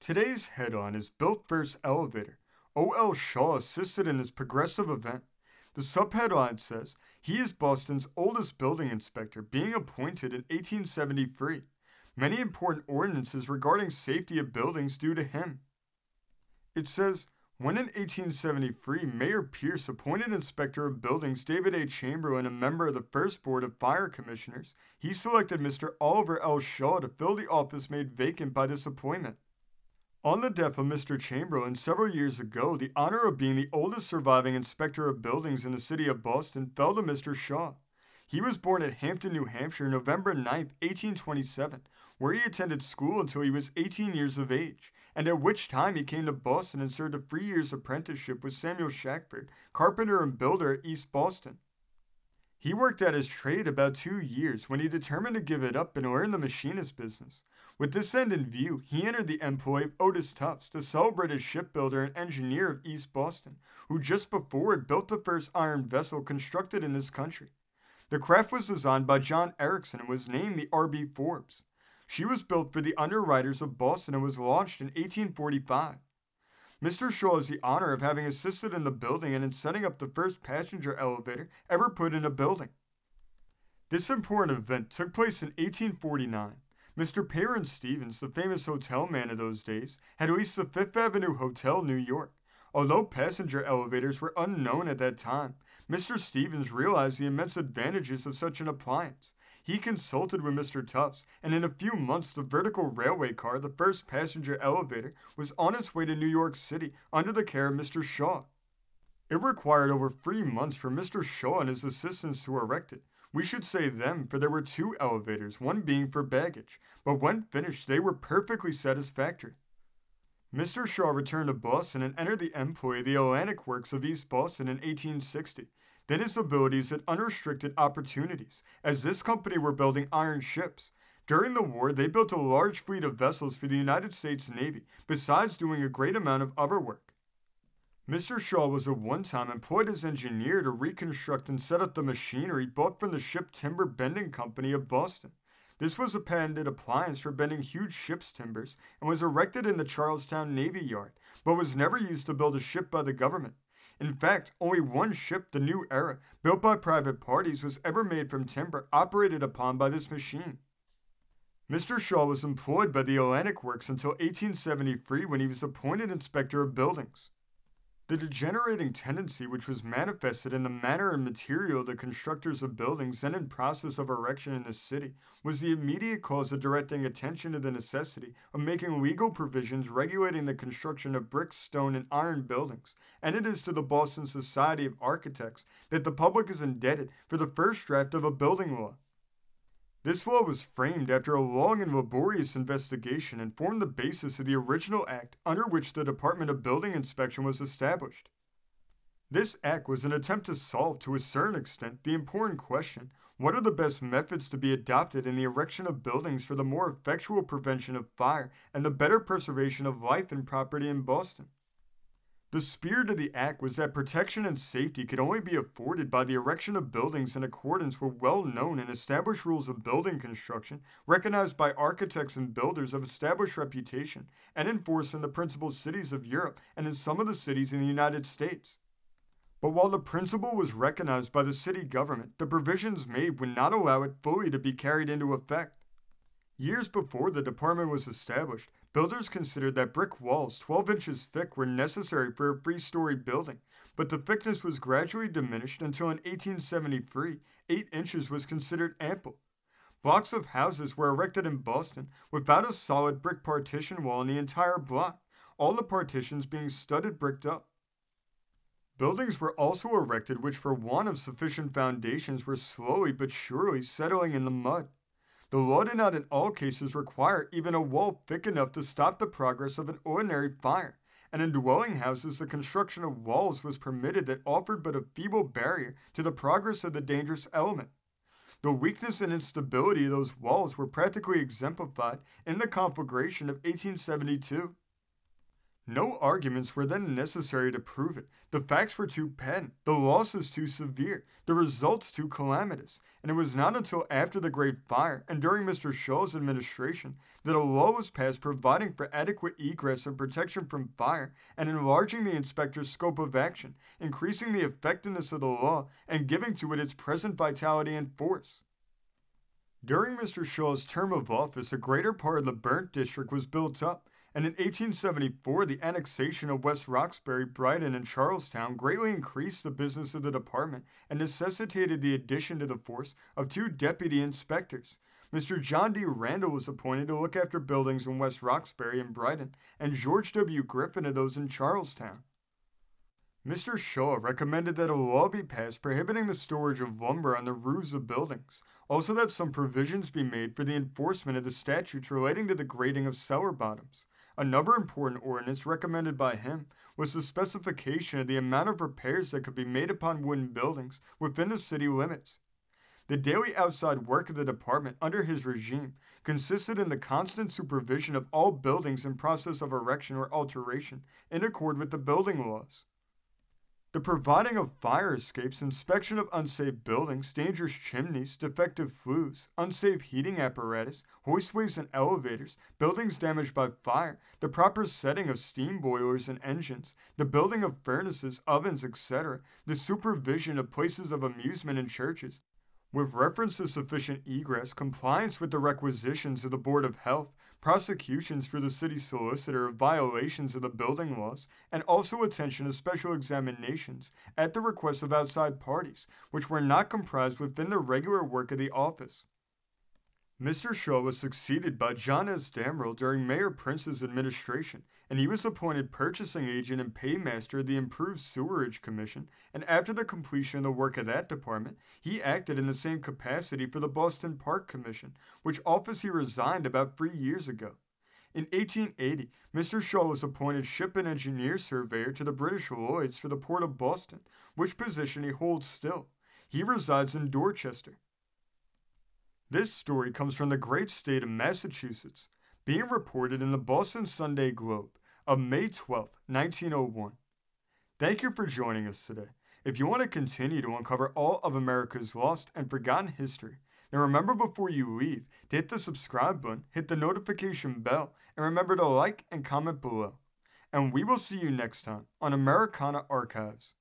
Today's headline is Built First Elevator. O.L. Shaw assisted in this progressive event. The subheadline says, he is Boston's oldest building inspector, being appointed in 1873. Many important ordinances regarding safety of buildings due to him. It says, when in 1873, Mayor Pierce appointed Inspector of Buildings David A. Chamberlain a member of the first Board of Fire Commissioners, he selected Mr. Oliver L. Shaw to fill the office made vacant by this appointment. On the death of Mr. Chamberlain several years ago, the honor of being the oldest surviving inspector of buildings in the city of Boston fell to Mr. Shaw. He was born at Hampton, New Hampshire, November 9, 1827, where he attended school until he was 18 years of age, and at which time he came to Boston and served a 3 years apprenticeship with Samuel Shackford, carpenter and builder at East Boston. He worked at his trade about 2 years when he determined to give it up and learn the machinist business. With this end in view, he entered the employ of Otis Tufts, the celebrated shipbuilder and engineer of East Boston, who just before had built the first iron vessel constructed in this country. The craft was designed by John Erickson and was named the R.B. Forbes. She was built for the underwriters of Boston and was launched in 1845. Mr. Shaw has the honor of having assisted in the building and in setting up the first passenger elevator ever put in a building. This important event took place in 1849. Mr. Perrin Stevens, the famous hotel man of those days, had leased the Fifth Avenue Hotel, New York. Although passenger elevators were unknown at that time, Mr. Stevens realized the immense advantages of such an appliance. He consulted with Mr. Tufts, and in a few months the vertical railway car, the first passenger elevator, was on its way to New York City under the care of Mr. Shaw. It required over 3 months for Mr. Shaw and his assistants to erect it. We should say them, for there were 2 elevators, one being for baggage, but when finished they were perfectly satisfactory. Mr. Shaw returned to Boston and entered the employ of the Atlantic Works of East Boston in 1860. Then his abilities had unrestricted opportunities, as this company were building iron ships. During the war, they built a large fleet of vessels for the United States Navy, besides doing a great amount of other work. Mr. Shaw was at one time employed as engineer to reconstruct and set up the machinery bought from the Ship Timber Bending Company of Boston. This was a patented appliance for bending huge ship's timbers and was erected in the Charlestown Navy Yard, but was never used to build a ship by the government. In fact, only one ship, the New Era, built by private parties, was ever made from timber operated upon by this machine. Mr. Shaw was employed by the Atlantic Works until 1873 when he was appointed Inspector of Buildings. The degenerating tendency which was manifested in the manner and material of the constructors of buildings then in process of erection in the city was the immediate cause of directing attention to the necessity of making legal provisions regulating the construction of brick, stone, and iron buildings, and it is to the Boston Society of Architects that the public is indebted for the first draft of a building law. This law was framed after a long and laborious investigation and formed the basis of the original act under which the Department of Building Inspection was established. This act was an attempt to solve, to a certain extent, the important question, what are the best methods to be adopted in the erection of buildings for the more effectual prevention of fire and the better preservation of life and property in Boston? The spirit of the act was that protection and safety could only be afforded by the erection of buildings in accordance with well-known and established rules of building construction recognized by architects and builders of established reputation and enforced in the principal cities of Europe and in some of the cities in the United States. But while the principle was recognized by the city government, the provisions made would not allow it fully to be carried into effect. Years before the department was established, builders considered that brick walls 12 inches thick were necessary for a 3-story building, but the thickness was gradually diminished until in 1873, 8 inches was considered ample. Blocks of houses were erected in Boston without a solid brick partition wall in the entire block, all the partitions being studded bricked up. Buildings were also erected which for want of sufficient foundations were slowly but surely settling in the mud. The law did not in all cases require even a wall thick enough to stop the progress of an ordinary fire, and in dwelling houses the construction of walls was permitted that offered but a feeble barrier to the progress of the dangerous element. The weakness and instability of those walls were practically exemplified in the conflagration of 1872. No arguments were then necessary to prove it. The facts were too patent, the losses too severe, the results too calamitous, and it was not until after the Great Fire and during Mr. Shaw's administration that a law was passed providing for adequate egress and protection from fire and enlarging the inspector's scope of action, increasing the effectiveness of the law and giving to it its present vitality and force. During Mr. Shaw's term of office, a greater part of the burnt district was built up, and in 1874, the annexation of West Roxbury, Brighton, and Charlestown greatly increased the business of the department and necessitated the addition to the force of 2 deputy inspectors. Mr. John D. Randall was appointed to look after buildings in West Roxbury and Brighton, and George W. Griffin to those in Charlestown. Mr. Shaw recommended that a law be passed prohibiting the storage of lumber on the roofs of buildings, also that some provisions be made for the enforcement of the statutes relating to the grading of cellar bottoms. Another important ordinance recommended by him was the specification of the amount of repairs that could be made upon wooden buildings within the city limits. The daily outside work of the department under his regime consisted in the constant supervision of all buildings in process of erection or alteration in accord with the building laws. The providing of fire escapes, inspection of unsafe buildings, dangerous chimneys, defective flues, unsafe heating apparatus, hoistways and elevators, buildings damaged by fire, the proper setting of steam boilers and engines, the building of furnaces, ovens, etc., the supervision of places of amusement and churches, with reference to sufficient egress, compliance with the requisitions of the Board of Health, prosecutions for the city solicitor of violations of the building laws, and also attention to special examinations at the request of outside parties, which were not comprised within the regular work of the office. Mr. Shaw was succeeded by John S. Damrell during Mayor Prince's administration, and he was appointed purchasing agent and paymaster of the Improved Sewerage Commission, and after the completion of the work of that department, he acted in the same capacity for the Boston Park Commission, which office he resigned about 3 years ago. In 1880, Mr. Shaw was appointed ship and engineer surveyor to the British Lloyds for the Port of Boston, which position he holds still. He resides in Dorchester. This story comes from the great state of Massachusetts, being reported in the Boston Sunday Globe of May 12, 1901. Thank you for joining us today. If you want to continue to uncover all of America's lost and forgotten history, then remember before you leave to hit the subscribe button, hit the notification bell, and remember to like and comment below. And we will see you next time on Americana Archives.